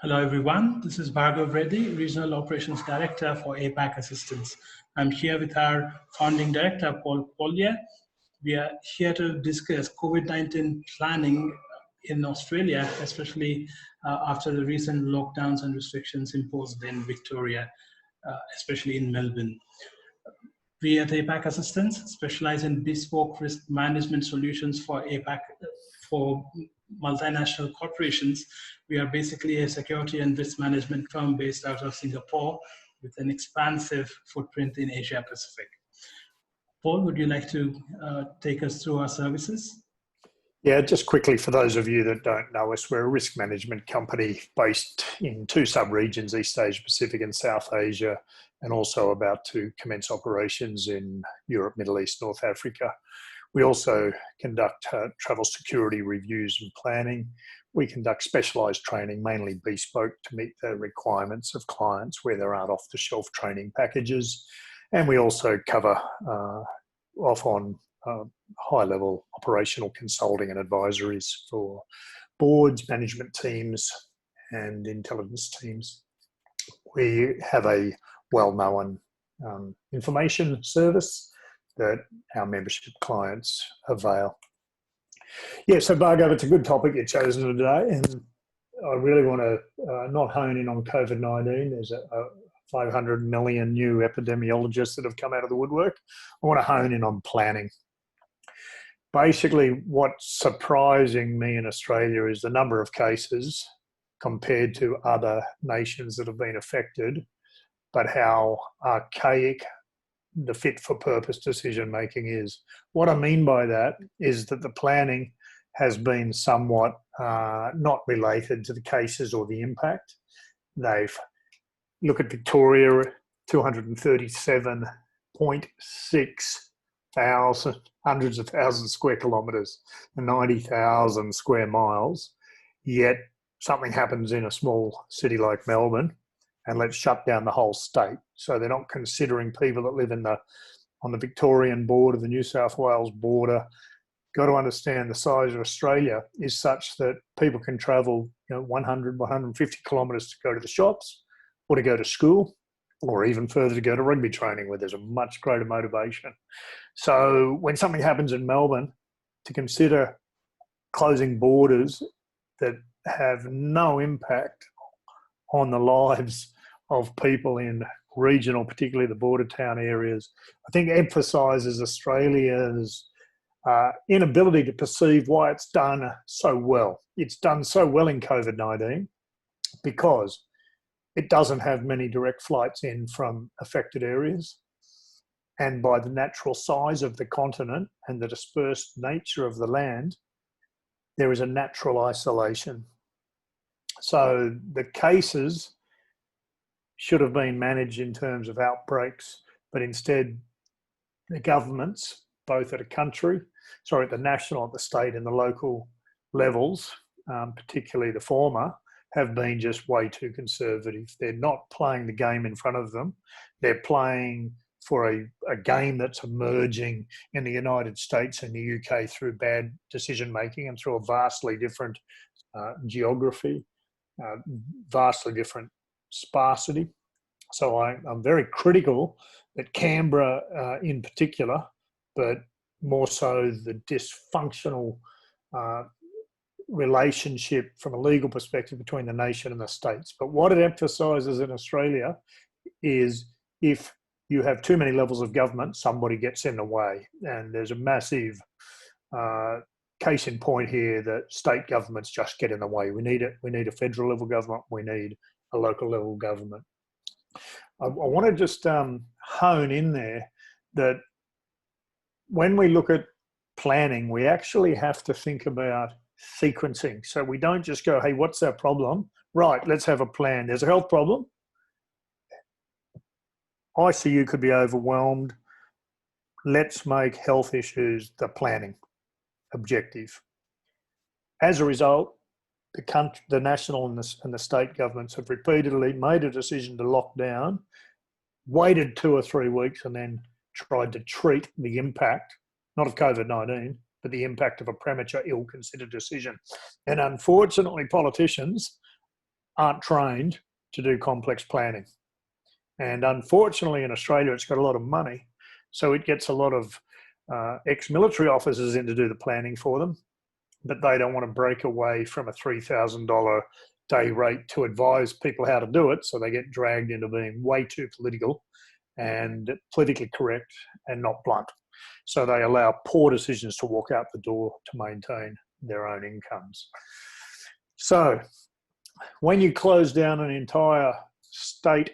Hello, everyone. This is Bhargav Reddy, Regional Operations Director for APAC Assistance. I'm here with our founding director, Paul Quaglia. We are here to discuss COVID-19 planning in Australia, especially after the recent lockdowns and restrictions imposed in Victoria, especially in Melbourne. We at APAC Assistance specialize in bespoke risk management solutions for APAC, for multinational corporations. We are basically a security and risk management firm based out of Singapore with an expansive footprint in Asia Pacific. Paul, would you like to take us through our services? Yeah, just quickly for those of you that don't know us, we're a risk management company based in two sub-regions, East Asia Pacific and South Asia, and also about to commence operations in Europe, Middle East, North Africa. We also conduct travel security reviews and planning. We conduct specialised training, mainly bespoke to meet the requirements of clients where there aren't off-the-shelf training packages. And we also cover off on high-level operational consulting and advisories for boards, management teams, and intelligence teams. We have a well-known information service that our membership clients avail. Yeah, so Bhargav, it's a good topic you've chosen today, and I really want to not hone in on COVID-19. There's a 500 million new epidemiologists that have come out of the woodwork. I want to hone in on planning. Basically, what's surprising me in Australia is the number of cases compared to other nations that have been affected, but how archaic the fit-for-purpose decision-making is. What I mean by that is that the planning has been somewhat not related to the cases or the impact. They've look at Victoria, 237.6 thousand, hundreds of thousands square kilometres and 90,000 square miles, yet something happens in a small city like Melbourne and let's shut down the whole state. So they're not considering people that live on the Victorian border, the New South Wales border. Got to understand the size of Australia is such that people can travel 100, 150 kilometres to go to the shops or to go to school, or even further to go to rugby training where there's a much greater motivation. So when something happens in Melbourne, to consider closing borders that have no impact on the lives of people in regional, particularly the border town areas, I think emphasises Australia's inability to perceive why it's done so well. It's done so well in COVID-19 because it doesn't have many direct flights in from affected areas. And by the natural size of the continent and the dispersed nature of the land, there is a natural isolation. So the cases should have been managed in terms of outbreaks, but instead the governments, both at the national, at the state and the local levels, particularly the former, have been just way too conservative. They're not playing the game in front of them. They're playing for a game that's emerging in the United States and the UK through bad decision-making and through a vastly different geography, vastly different sparsity. So I'm very critical that Canberra in particular, but more so the dysfunctional relationship from a legal perspective between the nation and the states. But what it emphasises in Australia is if you have too many levels of government, somebody gets in the way. And there's a massive case in point here that state governments just get in the way. We need it. We need a federal level government. We need a local level government. I want to just hone in there that when we look at planning, we actually have to think about sequencing. So we don't just go, hey, what's our problem? Right, let's have a plan. There's a health problem. ICU could be overwhelmed. Let's make health issues the planning objective. As a result, the national and the state governments have repeatedly made a decision to lock down, waited 2 or 3 weeks, and then tried to treat the impact, not of COVID-19, but the impact of a premature, ill-considered decision. And unfortunately, politicians aren't trained to do complex planning. And unfortunately in Australia, it's got a lot of money. So it gets a lot of ex-military officers in to do the planning for them, but they don't want to break away from a $3,000 day rate to advise people how to do it. So they get dragged into being way too political and politically correct and not blunt. So they allow poor decisions to walk out the door to maintain their own incomes. So when you close down an entire state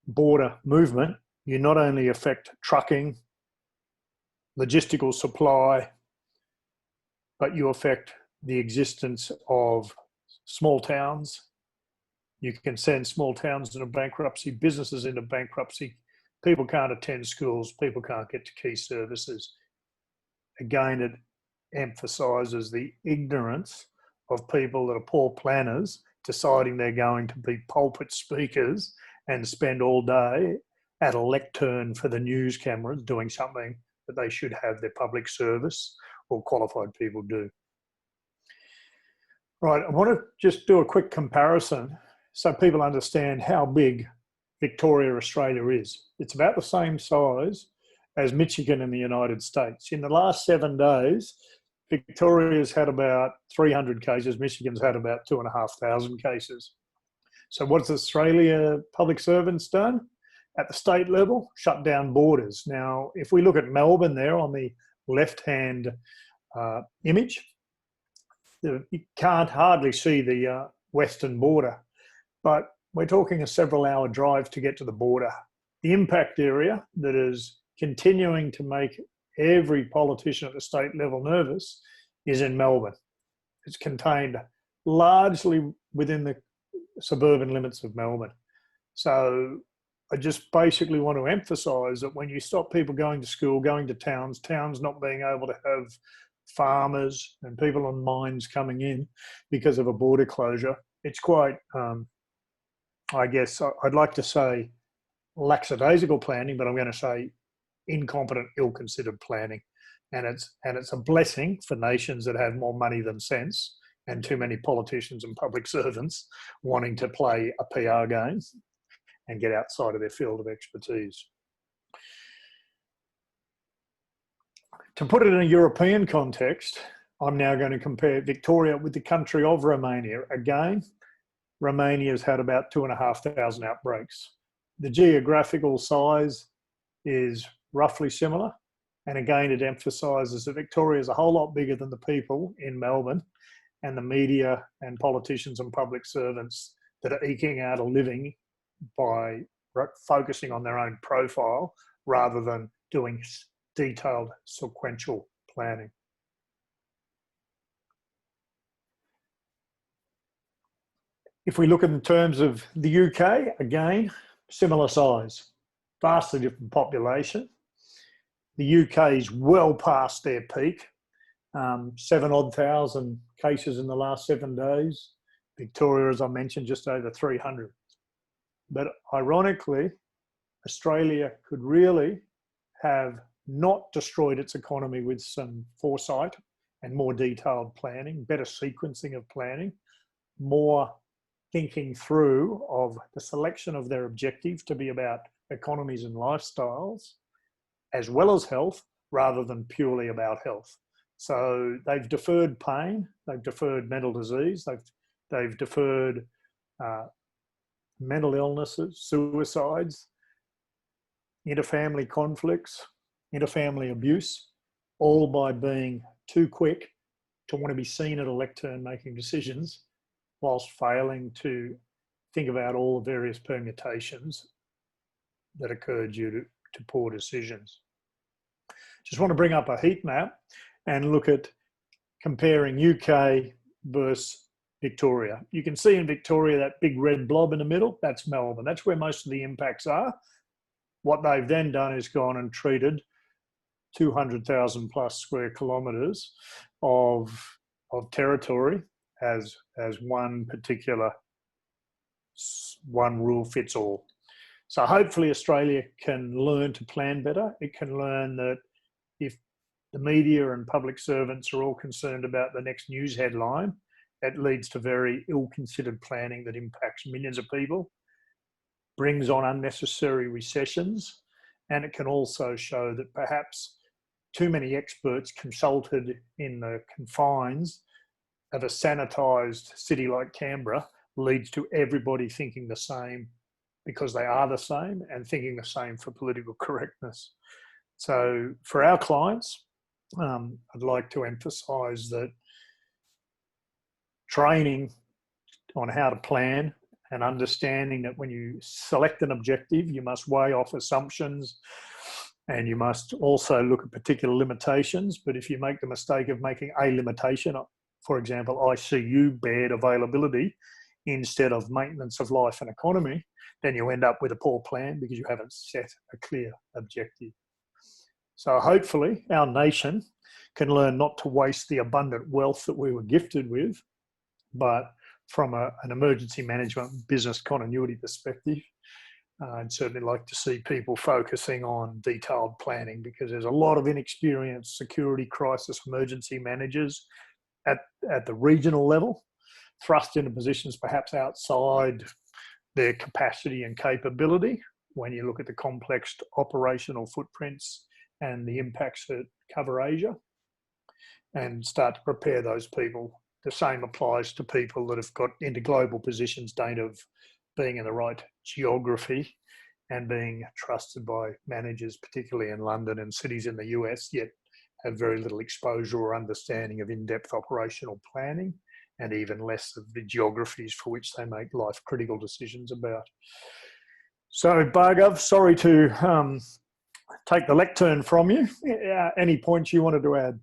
border movement, you not only affect trucking, logistical supply, but you affect the existence of small towns. You can send small towns into bankruptcy, businesses into bankruptcy. People can't attend schools. People can't get to key services. Again, it emphasises the ignorance of people that are poor planners deciding they're going to be pulpit speakers and spend all day at a lectern for the news cameras doing something that they should have their public service or qualified people do. Right, I want to just do a quick comparison so people understand how big Victoria, Australia is. It's about the same size as Michigan in the United States. In the last 7 days, Victoria's had about 300 cases, Michigan's had about 2,500 cases. So what's Australia public servants done? At the state level, shut down borders. Now, if we look at Melbourne there on the left-hand image, you can't hardly see the western border, but we're talking a several-hour drive to get to the border. The impact area that is continuing to make every politician at the state level nervous is in Melbourne. It's contained largely within the suburban limits of Melbourne. So I just basically want to emphasise that when you stop people going to school, going to towns, towns not being able to have farmers and people on mines coming in because of a border closure, it's quite, I guess, I'd like to say lackadaisical planning, but I'm going to say incompetent, ill-considered planning. And it's a blessing for nations that have more money than sense and too many politicians and public servants wanting to play a PR game and get outside of their field of expertise. To put it in a European context, I'm now going to compare Victoria with the country of Romania. Again, Romania's had about 2,500 outbreaks. The geographical size is roughly similar. And again, it emphasises that Victoria is a whole lot bigger than the people in Melbourne and the media and politicians and public servants that are eking out a living by focusing on their own profile rather than doing detailed sequential planning. If we look in terms of the UK, again, similar size, vastly different population. The UK is well past their peak, 7,000 cases in the last 7 days. Victoria, as I mentioned, just over 300. But ironically, Australia could really have not destroyed its economy with some foresight and more detailed planning, better sequencing of planning, more thinking through of the selection of their objectives to be about economies and lifestyles, as well as health, rather than purely about health. So they've deferred pain, they've deferred mental disease, they've deferred mental illnesses, suicides, interfamily conflicts, interfamily abuse, all by being too quick to want to be seen at a lectern making decisions whilst failing to think about all the various permutations that occur due to poor decisions. Just want to bring up a heat map and look at comparing UK versus Victoria. You can see in Victoria that big red blob in the middle, that's Melbourne. That's where most of the impacts are. What they've then done is gone and treated 200,000 plus square kilometres of territory as one particular, one rule fits all. So hopefully Australia can learn to plan better. It can learn that if the media and public servants are all concerned about the next news headline it leads to very ill-considered planning that impacts millions of people, brings on unnecessary recessions, and it can also show that perhaps too many experts consulted in the confines of a sanitised city like Canberra leads to everybody thinking the same because they are the same and thinking the same for political correctness. So for our clients, I'd like to emphasise that training on how to plan and understanding that when you select an objective, you must weigh off assumptions and you must also look at particular limitations. But if you make the mistake of making a limitation, for example, ICU bed availability instead of maintenance of life and economy, then you end up with a poor plan because you haven't set a clear objective. So hopefully our nation can learn not to waste the abundant wealth that we were gifted with, but from an emergency management business continuity perspective, I'd certainly like to see people focusing on detailed planning because there's a lot of inexperienced security crisis emergency managers at the regional level, thrust into positions perhaps outside their capacity and capability when you look at the complex operational footprints and the impacts that cover Asia, and start to prepare those people. The same applies to people that have got into global positions, don't have being in the right geography and being trusted by managers, particularly in London and cities in the US, yet have very little exposure or understanding of in-depth operational planning and even less of the geographies for which they make life-critical decisions about. So, Bhargav, sorry to take the lectern from you. Any points you wanted to add?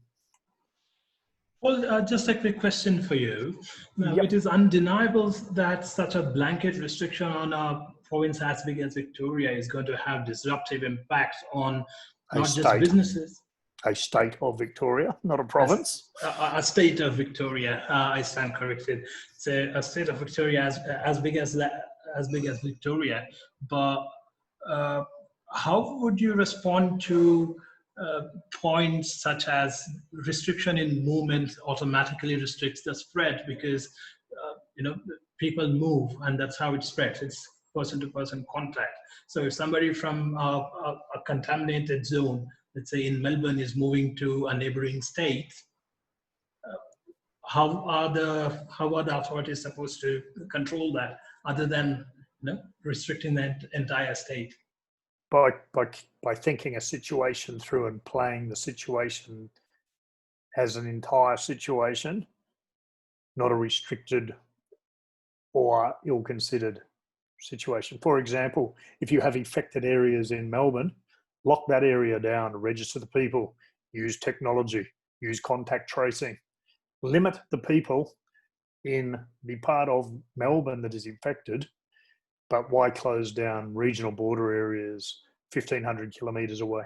Well, just a quick question for you. Yep. It is undeniable that such a blanket restriction on a province as big as Victoria is going to have disruptive impacts on not just businesses. A state of Victoria, not a province. A state of Victoria. I stand corrected. It's a state of Victoria as big as Victoria. But how would you respond to points such as restriction in movement automatically restricts the spread because people move and that's how it spreads. It's person-to-person contact. So if somebody from a contaminated zone, let's say in Melbourne, is moving to a neighboring state, how are the authorities supposed to control that other than restricting the entire state? By thinking a situation through and playing the situation as an entire situation, not a restricted or ill-considered situation. For example, if you have affected areas in Melbourne, lock that area down, register the people, use technology, use contact tracing, limit the people in the part of Melbourne that is infected, but why close down regional border areas 1,500 kilometres away?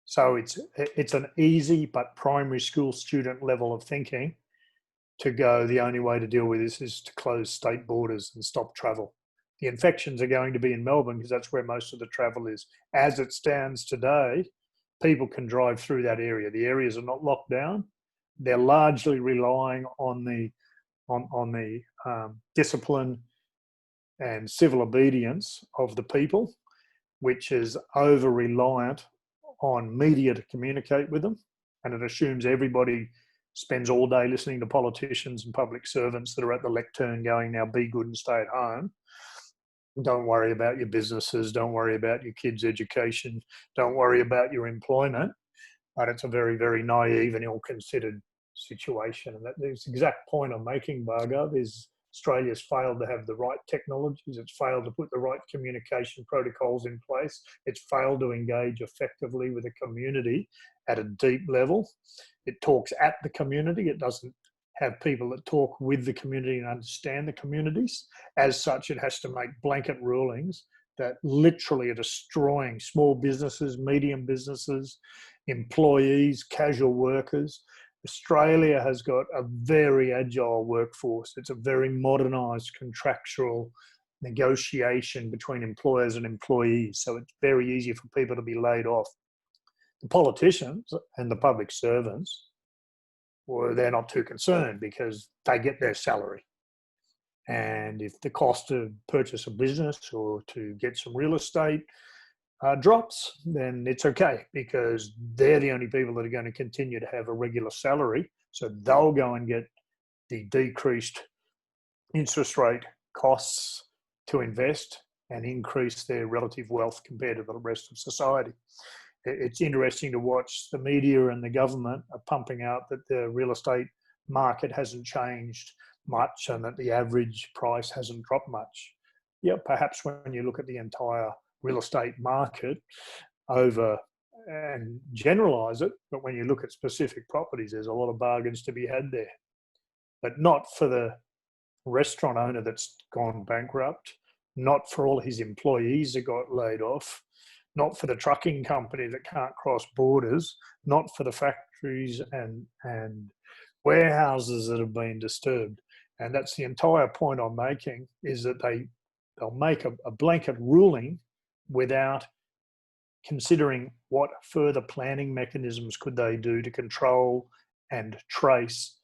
So it's an easy but primary school student level of thinking to go, the only way to deal with this is to close state borders and stop travel. The infections are going to be in Melbourne because that's where most of the travel is. As it stands today, people can drive through that area. The areas are not locked down. They're largely relying on the discipline and civil obedience of the people, which is over-reliant on media to communicate with them. And it assumes everybody spends all day listening to politicians and public servants that are at the lectern going, now be good and stay at home. Don't worry about your businesses. Don't worry about your kids' education. Don't worry about your employment. But it's a very, very naive and ill-considered situation. And that's the exact point I'm making, Bhargav, is Australia's failed to have the right technologies. It's failed to put the right communication protocols in place. It's failed to engage effectively with the community at a deep level. It talks at the community. It doesn't have people that talk with the community and understand the communities. As such, it has to make blanket rulings that literally are destroying small businesses, medium businesses, employees, casual workers. Australia has got a very agile workforce. It's a very modernised contractual negotiation between employers and employees. So it's very easy for people to be laid off. The politicians and the public servants well, they're not too concerned because they get their salary. And if the cost to purchase a business or to get some real estate drops, then it's okay because they're the only people that are going to continue to have a regular salary. So they'll go and get the decreased interest rate costs to invest and increase their relative wealth compared to the rest of society. It's interesting to watch the media and the government are pumping out that the real estate market hasn't changed much and that the average price hasn't dropped much. Yeah, perhaps when you look at the entire real estate market over and generalize it, but when you look at specific properties, there's a lot of bargains to be had there. But not for the restaurant owner that's gone bankrupt, not for all his employees that got laid off, not for the trucking company that can't cross borders, not for the factories and warehouses that have been disturbed. And that's the entire point I'm making, is that they'll make a blanket ruling without considering what further planning mechanisms could they do to control and trace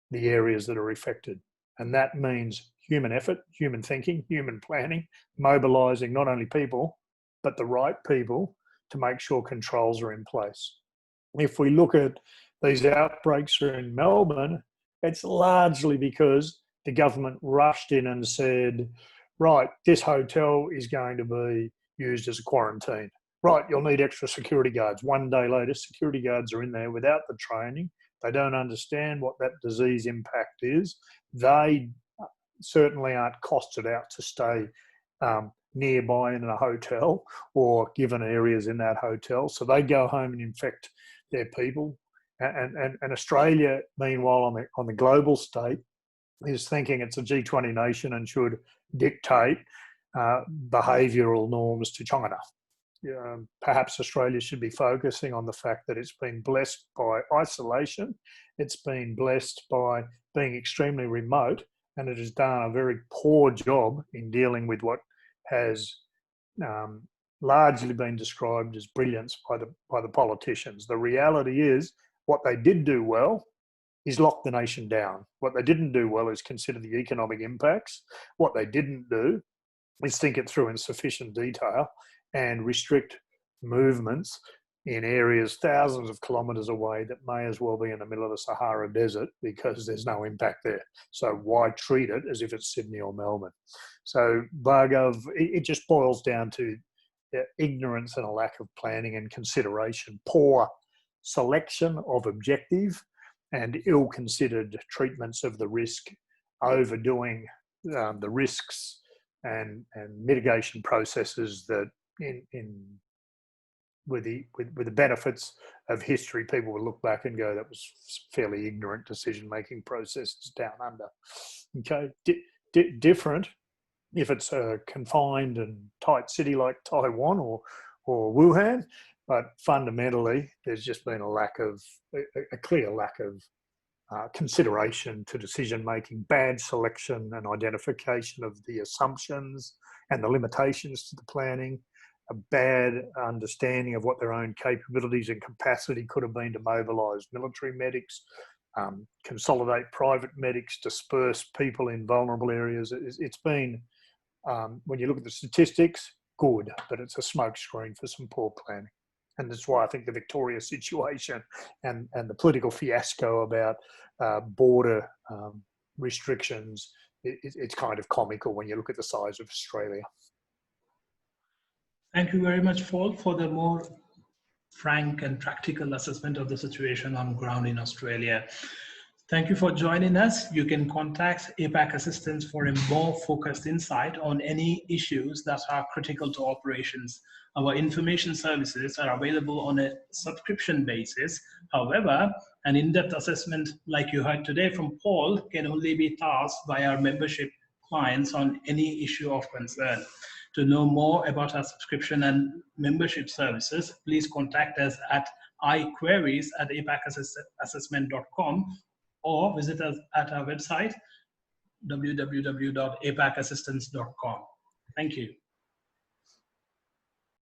the areas that are affected. And that means human effort, human thinking, human planning, mobilising not only people, but the right people to make sure controls are in place. If we look at these outbreaks in Melbourne, it's largely because the government rushed in and said, right, this hotel is going to be used as a quarantine. Right, you'll need extra security guards. One day later, security guards are in there without the training. They don't understand what that disease impact is. They certainly aren't costed out to stay nearby in a hotel or given areas in that hotel. So they go home and infect their people. And Australia, meanwhile, on the global state, is thinking it's a G20 nation and should dictate behavioural norms to China. Perhaps Australia should be focusing on the fact that it's been blessed by isolation, it's been blessed by being extremely remote, and it has done a very poor job in dealing with what has largely been described as brilliance by the politicians. The reality is, what they did do well is lock the nation down. What they didn't do well is consider the economic impacts. What they didn't do is think it through in sufficient detail and restrict movements in areas thousands of kilometres away that may as well be in the middle of the Sahara Desert because there's no impact there. So why treat it as if it's Sydney or Melbourne? So Bhargav, it just boils down to ignorance and a lack of planning and consideration, poor selection of objective and ill-considered treatments of the risk, overdoing the risks and mitigation processes that with the benefits of history, people will look back and go, that was fairly ignorant decision-making processes down under. Okay, different if it's a confined and tight city like Taiwan or Wuhan, but fundamentally, there's just been a clear lack of consideration to decision-making, bad selection and identification of the assumptions and the limitations to the planning, a bad understanding of what their own capabilities and capacity could have been to mobilise military medics, consolidate private medics, disperse people in vulnerable areas. It's been, when you look at the statistics, good, but it's a smokescreen for some poor planning. And that's why I think the Victoria situation and the political fiasco about border restrictions, it's kind of comical when you look at the size of Australia. Thank you very much, Paul, for the more frank and practical assessment of the situation on ground in Australia. Thank you for joining us. You can contact APAC Assistance for a more focused insight on any issues that are critical to operations. Our information services are available on a subscription basis. However, an in-depth assessment like you heard today from Paul can only be tasked by our membership clients on any issue of concern. To know more about our subscription and membership services, please contact us at iqueries@apacassessment.com or visit us at our website, www.apacassistance.com. Thank you.